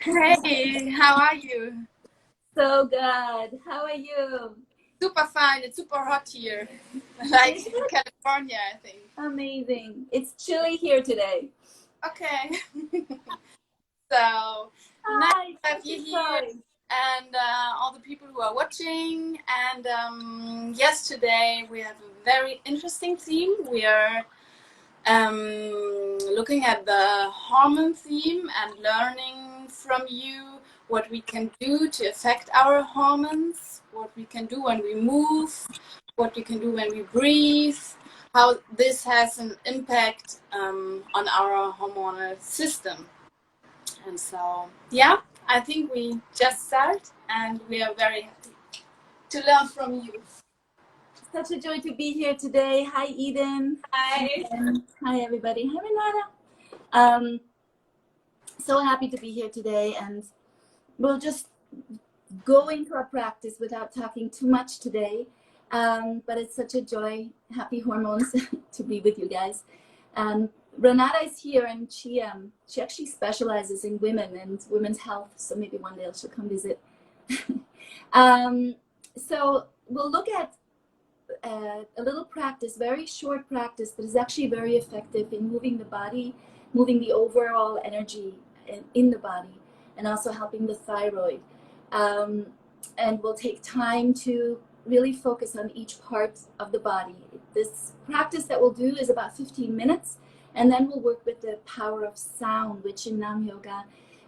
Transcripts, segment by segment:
Hey, how are you? So good. How are you? Super fine. It's super hot here, like Is in it California, I think. amazing? It's chilly here today. Okay. So nice Hi, to have thank you you, here Chloe. and all the people who are watching. And yes, today we have a very interesting theme. We are looking at the hormone theme and learning from you what we can do to affect our hormones, what we can do when we move, what we can do when we breathe, how this has an impact on our hormonal system. And so, yeah, I think we just start and we are very happy to learn from you. Such a joy to be here today. Hi, Eden. Hi. And hi, everybody. Hi, Renata. Um, so happy to be here today, and we'll just go into our practice without talking too much today. But it's such a joy, happy hormones, to be with you guys. Renata is here, and she actually specializes in women and women's health. So maybe one day she'll come visit. So we'll look at a little practice, very short practice, but is actually very effective in moving the body, moving the overall energy in the body, and also helping the thyroid. And we'll take time to really focus on each part of the body. This practice that we'll do is about 15 minutes, and then we'll work with the power of sound, which in Naam Yoga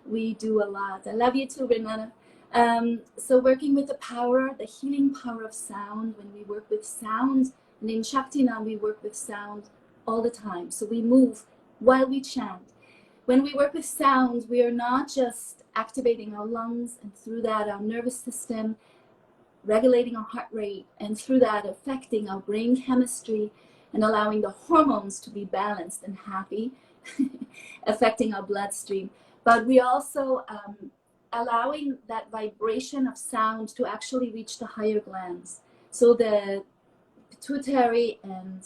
we do a lot. I love you too, Renata. So working with the power, the healing power of sound, when we work with sound, and in Shaktinam we work with sound all the time. So we move while we chant. When we work with sound, we are not just activating our lungs and through that our nervous system, regulating our heart rate, and through that affecting our brain chemistry and allowing the hormones to be balanced and happy, affecting our bloodstream. But we also allowing that vibration of sound to actually reach the higher glands. So the pituitary and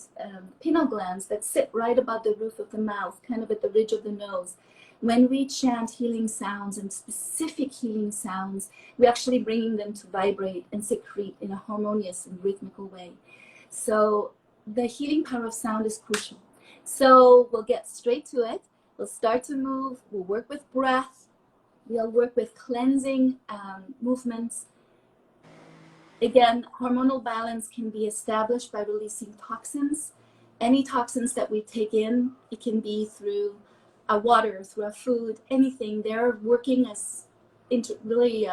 pineal glands that sit right above the roof of the mouth, kind of at the ridge of the nose. When we chant healing sounds and specific healing sounds, we're actually bringing them to vibrate and secrete in a harmonious and rhythmical way. So the healing power of sound is crucial. So we'll get straight to it. We'll start to move. We'll work with breath. We'll work with cleansing movements. Again, hormonal balance can be established by releasing toxins. Any toxins that we take in, it can be through our water, through our food, anything. They're working as really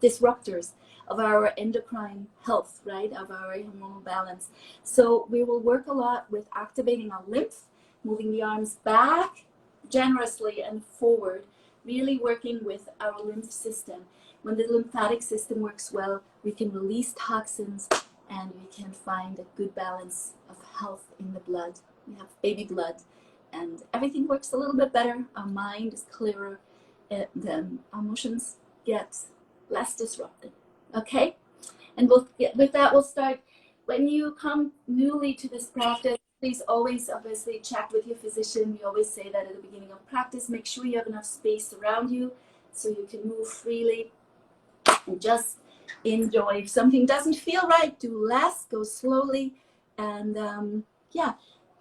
disruptors of our endocrine health, right, of our hormonal balance. So we will work a lot with activating our lymph, moving the arms back generously and forward, really working with our lymph system. When the lymphatic system works well, we can release toxins and we can find a good balance of health in the blood. We have baby blood and everything works a little bit better. Our mind is clearer and our emotions get less disrupted. Okay? And with that, we'll start. When you come newly to this practice, please always obviously check with your physician. We always say that at the beginning of practice. Make sure you have enough space around you so you can move freely and just enjoy. If something doesn't feel right, do less, go slowly, and yeah,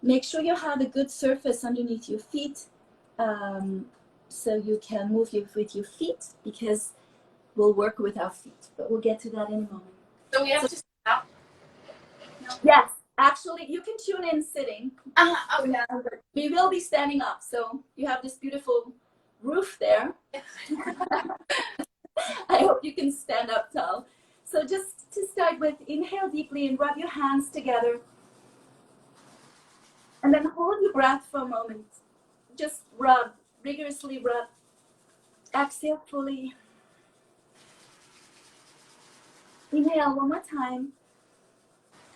make sure you have a good surface underneath your feet, so you can move with your feet, because we'll work with our feet, but we'll get to that in a moment. So we have to stop. No. Yes, actually, you can tune in sitting. Okay. We will be standing up, so you have this beautiful roof there. I hope you can stand up tall. So just to start with, inhale deeply and rub your hands together. And then hold your breath for a moment. Just rub, rigorously rub. Exhale fully. Inhale one more time.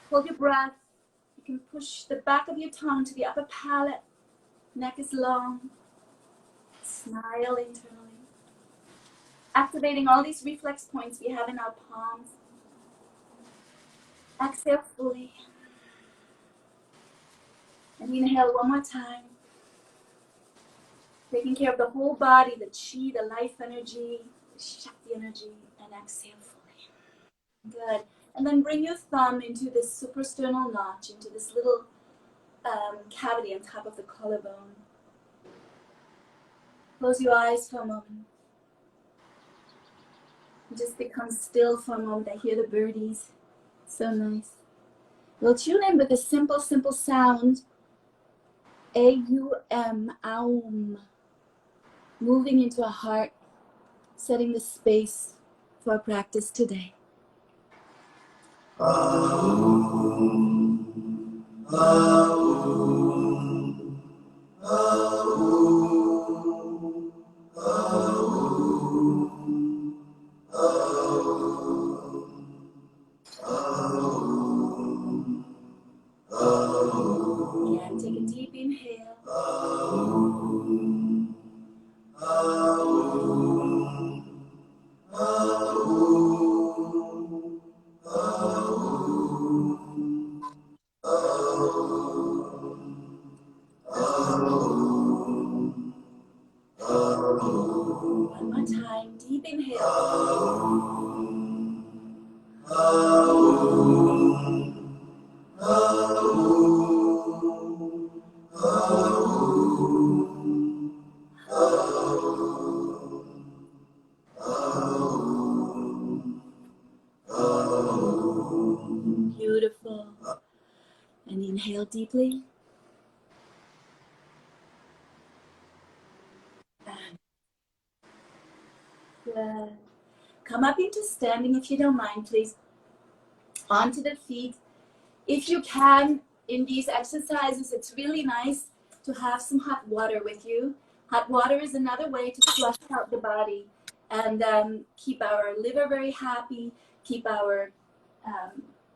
Hold your breath. You can push the back of your tongue to the upper palate. Neck is long. Smile internally. Activating all these reflex points we have in our palms. Exhale fully. And inhale one more time. Taking care of the whole body, the chi, the life energy, the shakti energy, and exhale fully. Good. And then bring your thumb into this suprasternal notch, into this little cavity on top of the collarbone. Close your eyes for a moment. Just become still for a moment. I hear the birdies. So nice. We'll tune in with a simple sound. A-U-M, aum. Moving into our heart, setting the space for our practice today. Again, take a deep inhale. One more time, deep inhale. Beautiful. And inhale deeply. Good. Come up into standing if you don't mind, please. Onto the feet. If you can, in these exercises, it's really nice to have some hot water with you. Hot water is another way to flush out the body and keep our liver very happy, keep our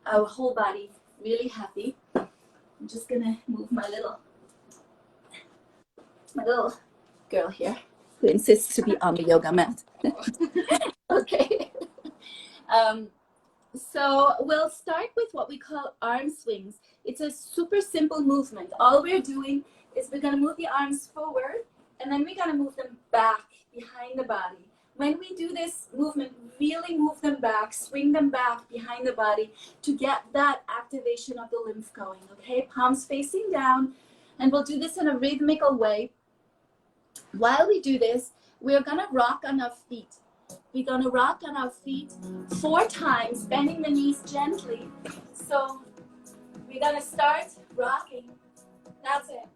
whole body really happy. I'm just gonna move my little girl here who insists to be on the yoga mat. Okay. So we'll start with what we call arm swings. It's a super simple movement. All we're doing is we're going to move the arms forward and then we're going to move them back behind the body. When we do this movement, really move them back, swing them back behind the body to get that activation of the lymph going, okay? Palms facing down, and we'll do this in a rhythmical way. While we do this, we're going to rock on our feet. We're going to rock on our feet 4 times, bending the knees gently. So we're going to start rocking. That's it.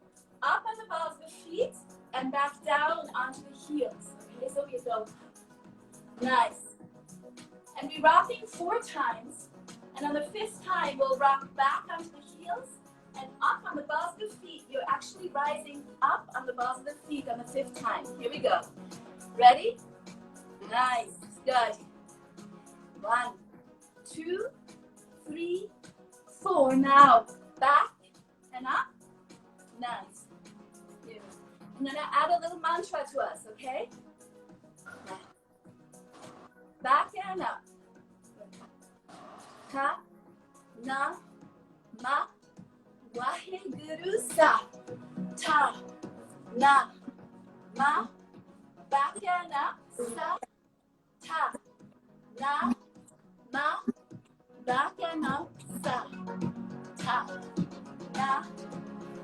Up on the balls of the feet and back down onto the heels. Okay, so we go. Nice. And we're rocking 4 times. And on the 5th time, we'll rock back onto the heels and up on the balls of the feet. You're actually rising up on the balls of the feet on the 5th time. Here we go. Ready? Nice. Good. 1, 2, 3, 4. Now back and up. Nice. I'm going to add a little mantra to us, okay? Back and up. Ta, na, ma, waheguru sa. Ta, na, ma, back and up. Sa, ta, na, ma, back and up. Sa, ta, na,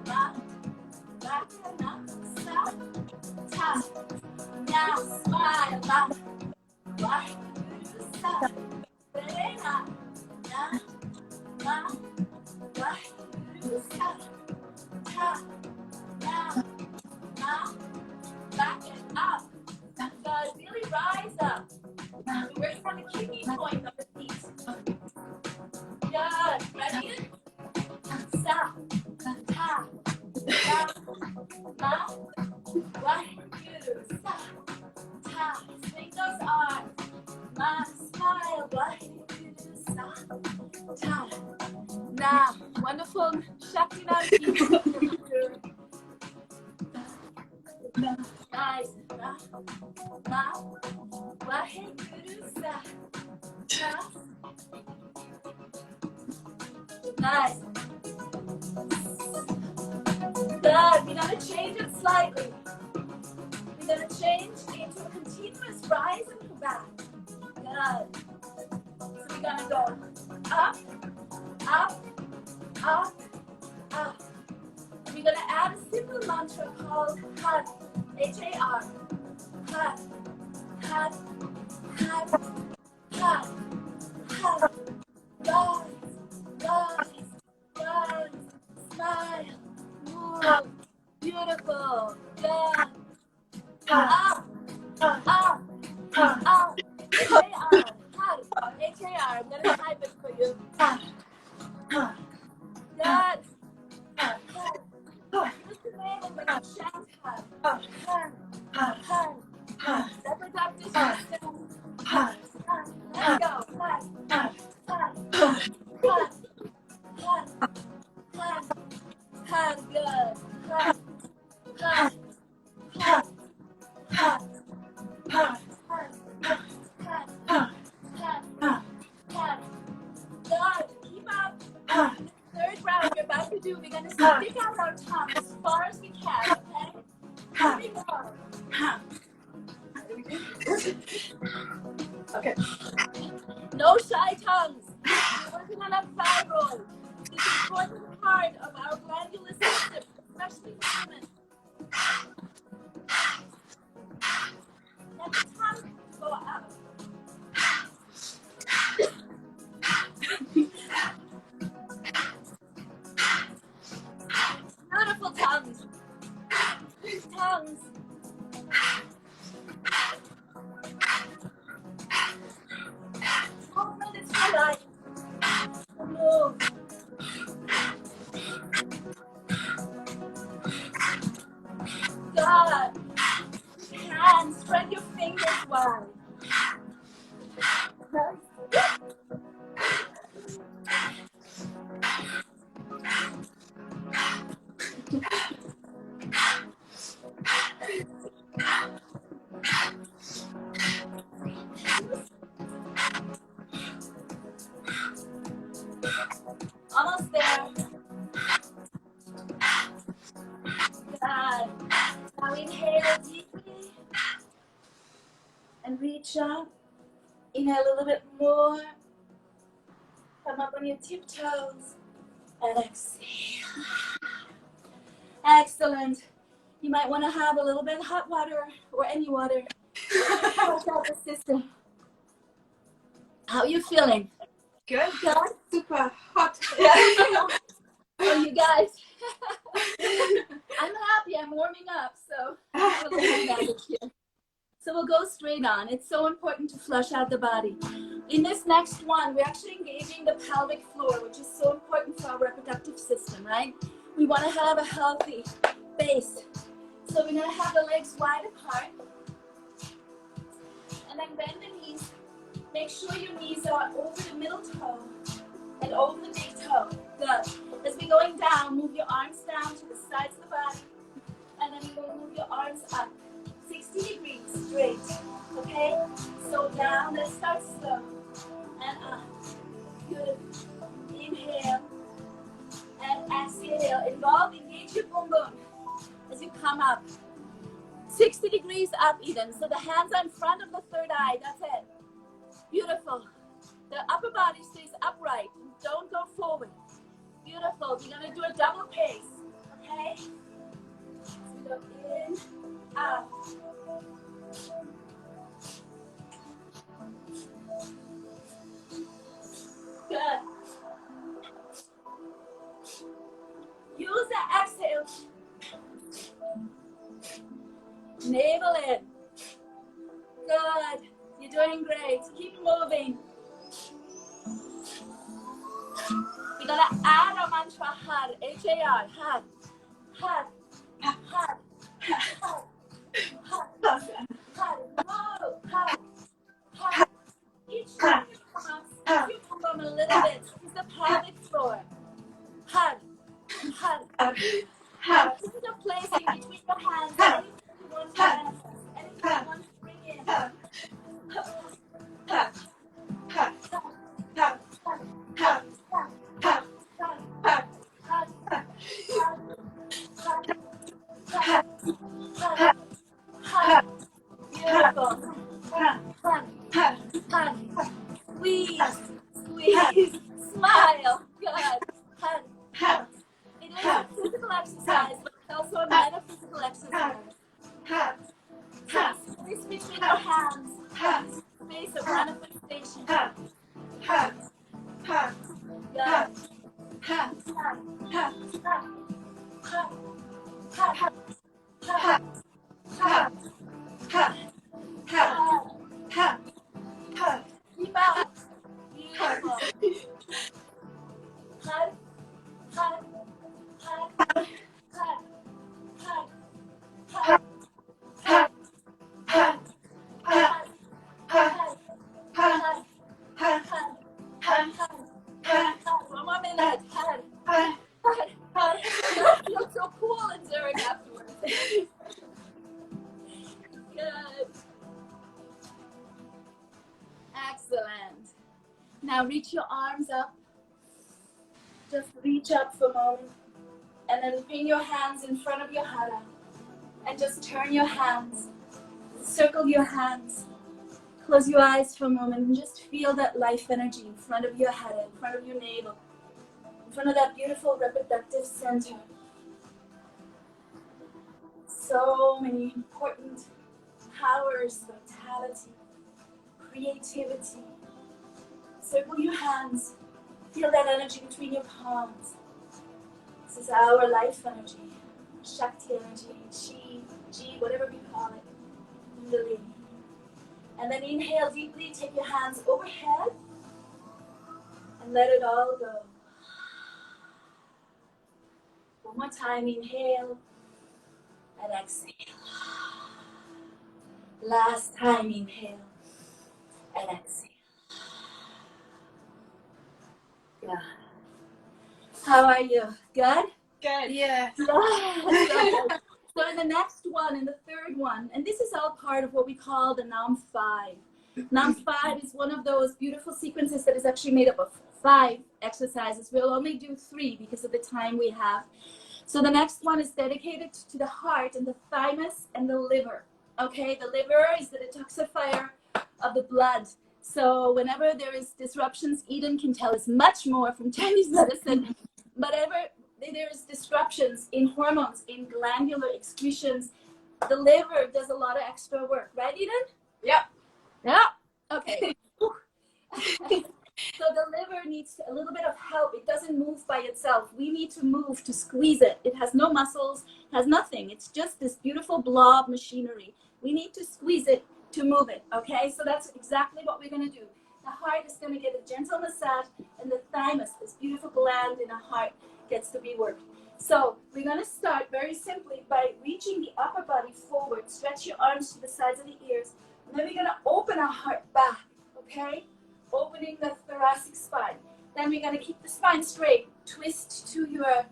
ma, back and up. Sa, ta, na, smile, ma, waheguru sa. Serena, na, ma, waheguru sa. Ta, na, ma, back and up. Guys, really rise up. We're working on the kidney point of the feet. Good. Ready? Sa, ta, na, ma, waheguru sa. Ta. Swing those arms. Ma, smile. Waheguru sa. Ta. Na. Wonderful. Shakti Naam. Nice. Na, ma, waheguru sa. Ta. Nice. Good. We're going to change it slightly. going to change into a continuous rise and come back. Good. So we're going to go up, up, up, up. We're going to add a simple mantra called HAR, H-A-R. HAR, HAR, HAR, HAR, HAR. Rise, rise, smile, move. Beautiful. Good. Up, up, up. H-A-R, HAR, H-A-R. I'm going to type it for you. Good. Use the name of like a chant HAR. HAR, HAR. Reproductive system. HAR. Let's go. HAR, HAR, HAR, HAR, HAR, HAR. Good. HAR, HAR, HAR, HAR, HAR, HAR, HAR. Good. Keep up. Third round we're about to do, we're going to stick out our tongue as far as we can, okay? Here we go. Okay. No shy tongues. We're working on our thyroid. It's an important part of our glandular system, especially for women. Let the tongue go out. Beautiful tongues. Tongues. 12 minutes to life. Move. God. Hands. Spread your fingers wide. Almost there. Good. Now inhale deeply and reach up. Inhale a little bit more. Come up on your tiptoes and exhale. Excellent. You might want to have a little bit of hot water or any water. Flush out the system. How are you feeling? Good. Good? Super hot. Oh, you guys. I'm happy. I'm warming up, so I have a little magic here. So we'll go straight on. It's so important to flush out the body. In this next one, we're actually engaging the pelvic floor, which is so important for our reproductive system, right? We want to have a healthy base. So we're going to have the legs wide apart. And then bend the knees. Make sure your knees are over the middle toe and over the big toe. Good. As we're going down, move your arms down to the sides of the body. And then you're going to move your arms up. 60 degrees straight. Okay? So down, let's start slow. And up. Good. Inhale. And exhale. Engage your boom boom as you come up. 60 degrees up even. So the hands are in front of the third eye. That's it. Beautiful. The upper body stays upright. Don't go forward. Beautiful. We're going to do a double pace. Okay? So we go in, out. Good. Use the exhale. Navel in. Good. You're doing great. Keep moving. We're going to add our mantra HAR, H-A-R, HAR, HAR, HAR, HAR, HAR, HAR, whoa, HAR, HAR. Each time you come up, scoop your bum bum a little bit. Use the pelvic floor. HAR, HAR, HAR. This is a place in between your hands. Anything you want to manifest, anything you want to bring in. HAR, HAR, HAR, HAR, HAR. hug, squeeze, squeeze, smile, good, hug, hug. It is a physical exercise, but it's also a metaphysical exercise. So space between your hands, space of manifestation. Good. Keep up. Beautiful. Hug, hug, hug, hug, hug, hug, hug, hug, hug, hug, hug. One more minute. Hug, hug, hug. You'll feel so cool and Zurich afterwards. Good. Excellent. Now reach your arms up. Just reach up for a moment. And then bring your hands in front of your hara. And just turn your hands. Circle your hands. Close your eyes for a moment and just feel that life energy in front of your head, in front of your navel, in front of that beautiful reproductive center. So many important powers, vitality, creativity. Circle your hands. Feel that energy between your palms. This is our life energy, Shakti energy, Chi, Ji, whatever we call it, Kundalini. And then inhale deeply, take your hands overhead and let it all go. One more time, inhale and exhale. Last time, inhale and exhale. Good. How are you? Good? Good, yeah. Good. So in the next one, in the third one, and this is all part of what we call the Naam 5. Naam 5 is one of those beautiful sequences that is actually made up of 5 exercises. We'll only do 3 because of the time we have. So the next one is dedicated to the heart and the thymus and the liver. Okay, the liver is the detoxifier of the blood. So whenever there is disruptions, Eden can tell us much more from Chinese medicine. Whenever there's disruptions in hormones, in glandular excretions, the liver does a lot of extra work. Right, Eden? Yep. Yeah. Okay. So the liver needs a little bit of help. It doesn't move by itself. We need to move to squeeze it. It has no muscles, has nothing. It's just this beautiful blob machinery. We need to squeeze it to move it, okay? So that's exactly what we're going to do. The heart is going to get a gentle massage, and the thymus, this beautiful gland in the heart, gets to be worked. So we're going to start very simply by reaching the upper body forward. Stretch your arms to the sides of the ears. And then we're going to open our heart back, okay? Opening the thoracic spine. Then we're going to keep the spine straight. Twist to your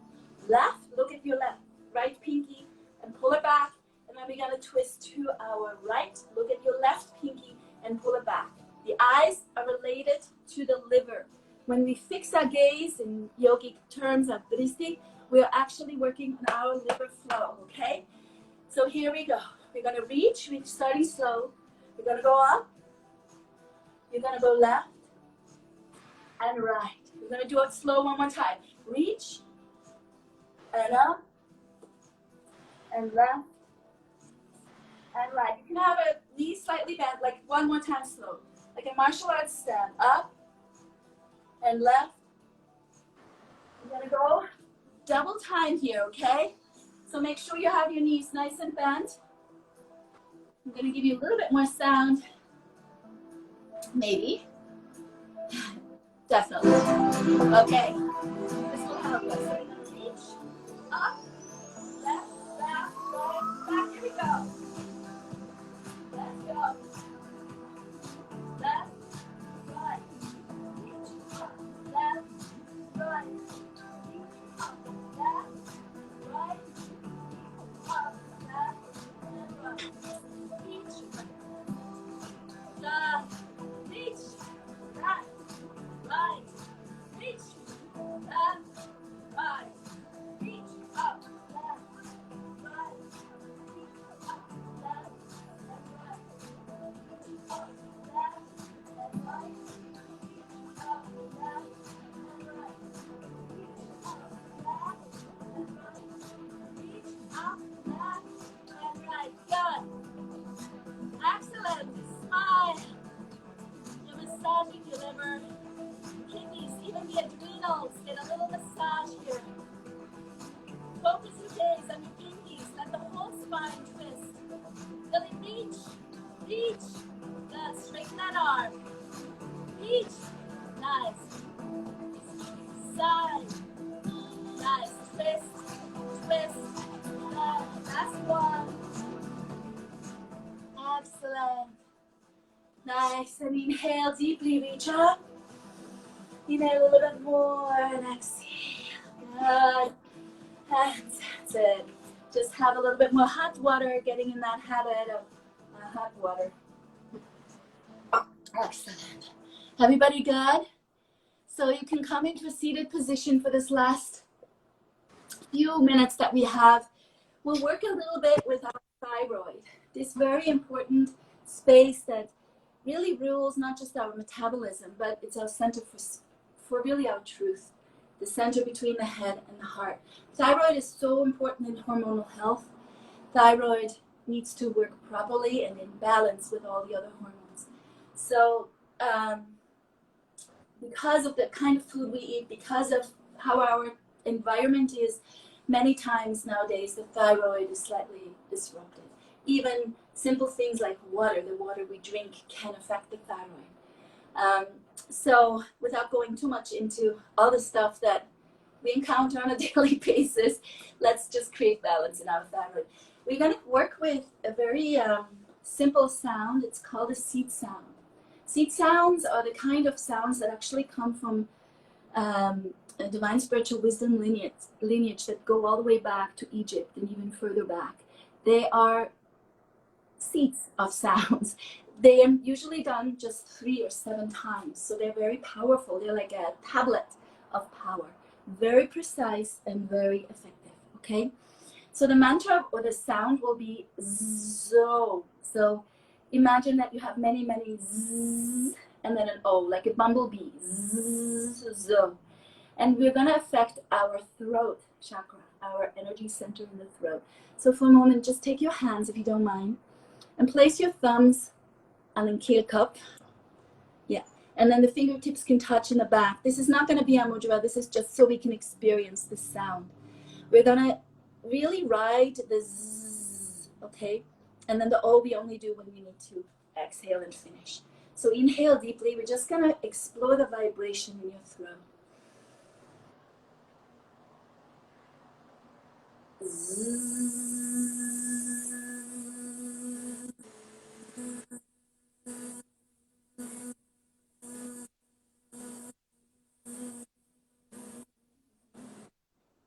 left. Look at your left. Right pinky and pull it back. And then we're going to twist to our right. Look at your left pinky and pull it back. The eyes are related to the liver. When we fix our gaze in yogic terms of drishti, we're actually working on our liver flow, okay? So here we go. We're going to reach. We're starting slow. We're going to go up. You're going to go left and right. We're going to do it slow one more time. Reach and up and left and right. You can have a knee slightly bent, like one more time slow. Like a martial arts stand. Up and left. You're going to go double time here, okay? So make sure you have your knees nice and bent. I'm going to give you a little bit more sound. Maybe. Definitely. Okay. This will help us. So we're going to reach up, left, back, right, back. Here we go. Let's go. Left, right. Reach up, left, right. Reach up, left, right. Up, left, and right. Reach, left, reach, right. Right, reach, left, right, reach, up, left, right, reach, up, nails. Get a little massage here. Focus your gaze on your pinkies. Let the whole spine twist. Really reach. Reach. Good. Straighten that arm. Reach. Nice. Side. Nice. Twist. Twist. Good. Last one. Excellent. Nice. And inhale deeply. Reach up. Inhale a little bit more. And exhale. Good. That's it. Just have a little bit more hot water. Getting in that habit of hot water. Excellent. Everybody good? So you can come into a seated position for this last few minutes that we have. We'll work a little bit with our thyroid, this very important space that really rules not just our metabolism, but it's our center for really our truth, the center between the head and the heart. Thyroid is so important in hormonal health. Thyroid needs to work properly and in balance with all the other hormones. So because of the kind of food we eat, because of how our environment is, many times nowadays the thyroid is slightly disrupted. Even simple things like water, the water we drink, can affect the thyroid. So without going too much into all the stuff that we encounter on a daily basis, let's just create balance in our thyroid. We're going to work with a very simple sound. It's called a seed sound. Seed sounds are the kind of sounds that actually come from a divine spiritual wisdom lineage that go all the way back to Egypt and even further back. They are seeds of sounds. They are usually done just 3 or 7 times, so they're very powerful. They're like a tablet of power, very precise and very effective. Okay, so the mantra or the sound will be zo. So imagine that you have many zzz and then an O, like a bumblebee. Zzz, zo. And we're going to affect our throat chakra, our energy center in the throat. So for a moment, just take your hands, if you don't mind, and place your thumbs on the keel cup. Yeah. And then the fingertips can touch in the back. This is not going to be a mudra. This is just so we can experience the sound. We're going to really ride the zzz, okay? And then the O we only do when we need to exhale and finish. So inhale deeply. We're just going to explore the vibration in your throat.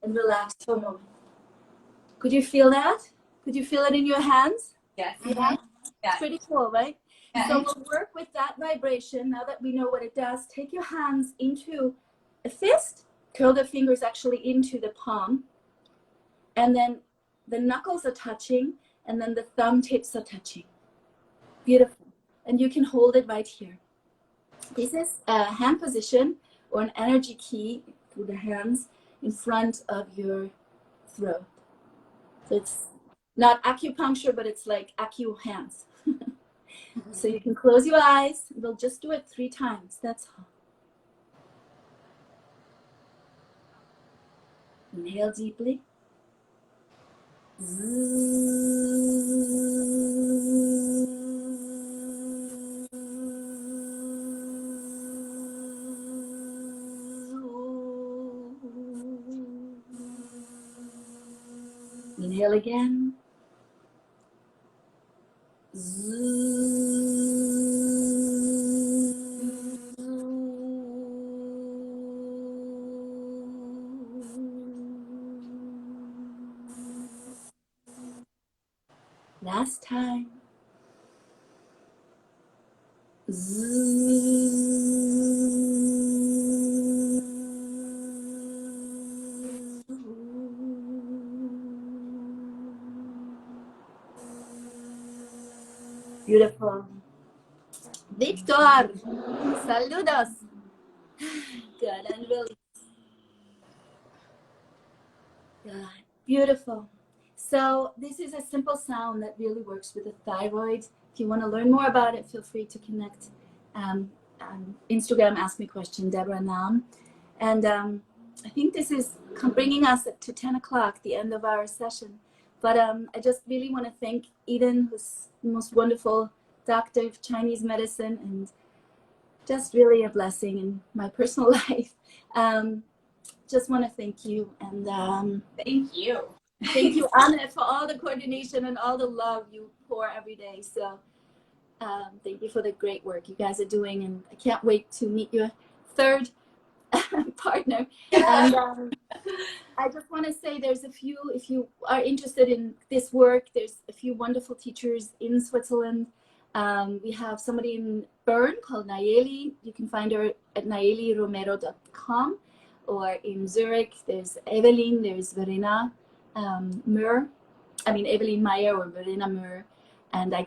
And relax for a moment. Could you feel that? Could you feel it in your hands? Yes. Yeah. Yeah. It's pretty cool, right? Yeah. So we'll work with that vibration. Now that we know what it does, take your hands into a fist, curl the fingers actually into the palm, and then the knuckles are touching, and then the thumb tips are touching. Beautiful. And you can hold it right here. This is a hand position or an energy key through the hands in front of your throat. So it's not acupuncture, but it's like acu hands. So you can close your eyes. We'll just do it 3 times. That's all. Inhale deeply. Inhale again. Last time. Beautiful. Victor, saludos. Good, and release. Good, beautiful. So this is a simple sound that really works with the thyroid. If you want to learn more about it, feel free to connect. Instagram, ask me question, Deborah Naam. And I think this is bringing us to 10 o'clock, the end of our session. But I just really want to thank Eden, who's the most wonderful doctor of Chinese medicine, and just really a blessing in my personal life. Just want to thank you. And thank you. Thank you, Anna, for all the coordination and all the love you pour every day. So thank you for the great work you guys are doing. And I can't wait to meet your third partner. And I just want to say there's a few, if you are interested in this work, there's a few wonderful teachers in Switzerland. We have somebody in Bern called Nayeli. You can find her at nayeliromero.com. Or in Zurich, there's Evelyn, there's Verena Evelyn Meyer or Verena Mür. And you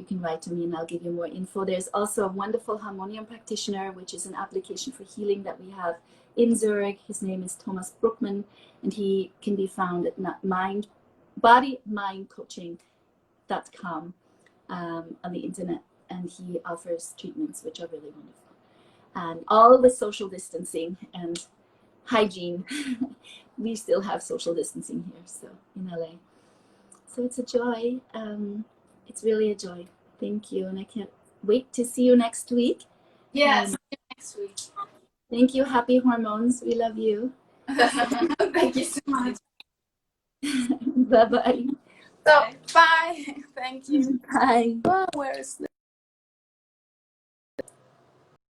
can write to me and I'll give you more info. There's also a wonderful harmonium practitioner, which is an application for healing that we have in Zurich. His name is Thomas Bruckmann, and he can be found at bodymindcoaching.com on the internet. And he offers treatments which are really wonderful. And all with social distancing and hygiene. We still have social distancing here, so in LA. So it's a joy. It's really a joy. Thank you. And I can't wait to see you next week. Yes, see you next week. Thank you. Happy hormones. We love you. Thank you so much. Bye-bye. So, bye. Thank you. Bye. Oh, where is